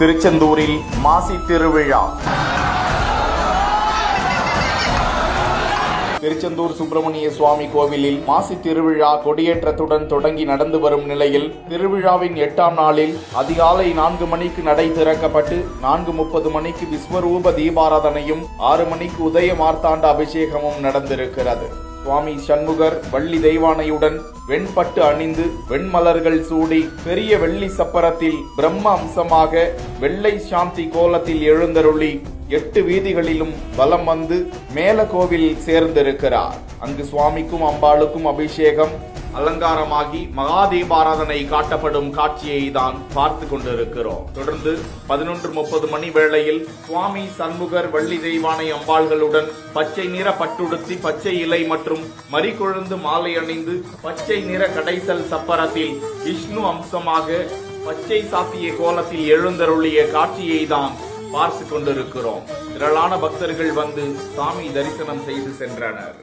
திருச்செந்தூரில் மாசி திருவிழா. திருச்செந்தூர் சுப்பிரமணிய சுவாமி கோவிலில் மாசி திருவிழா கொடியேற்றத்துடன் தொடங்கி நடந்து வரும் நிலையில் திருவிழாவின் 8ஆம் நாளில் அதிகாலை 4 மணிக்கு நடை திறக்கப்பட்டு 4:30 மணிக்கு விஸ்வரூப தீபாராதனையும் 6 மணிக்கு உதய மார்த்தாண்ட அபிஷேகமும் நடந்திருக்கிறது. சுவாமி சண்முகர் வள்ளி தெய்வானையுடன் வெண்பட்டு அணிந்து வெண்மலர்கள் சூடி பெரிய வெள்ளி சப்பரத்தில் பிரம்ம அம்சமாக வெள்ளை சாந்தி கோலத்தில் எழுந்தருளி 8 வீதிகளிலும் வலம் வந்து மேல கோவில் சேர்ந்திருக்கிறார். அங்கு சுவாமிக்கும் அம்பாளுக்கும் அபிஷேகம் அலங்காரமாகி மகாதீபாராதனை காட்டப்படும் காட்சியை தான் பார்த்து கொண்டிருக்கிறோம். தொடர்ந்து 11:30 மணி வேளையில் சுவாமி சண்முகர் வள்ளி தெய்வானை அம்பாள்களுடன் பச்சை நிற பட்டுடுத்தி பச்சை இலை மற்றும் மறிகொழுந்து மாலை அணிந்து பச்சை நிற கடைசல் சப்பரத்தில் விஷ்ணு அம்சமாக பச்சை சாத்திய கோலத்தில் எழுந்தருளிய காட்சியை தான் பார்த்து கொண்டிருக்கிறோம். திரளான பக்தர்கள் வந்து சாமி தரிசனம் செய்து சென்றனர்.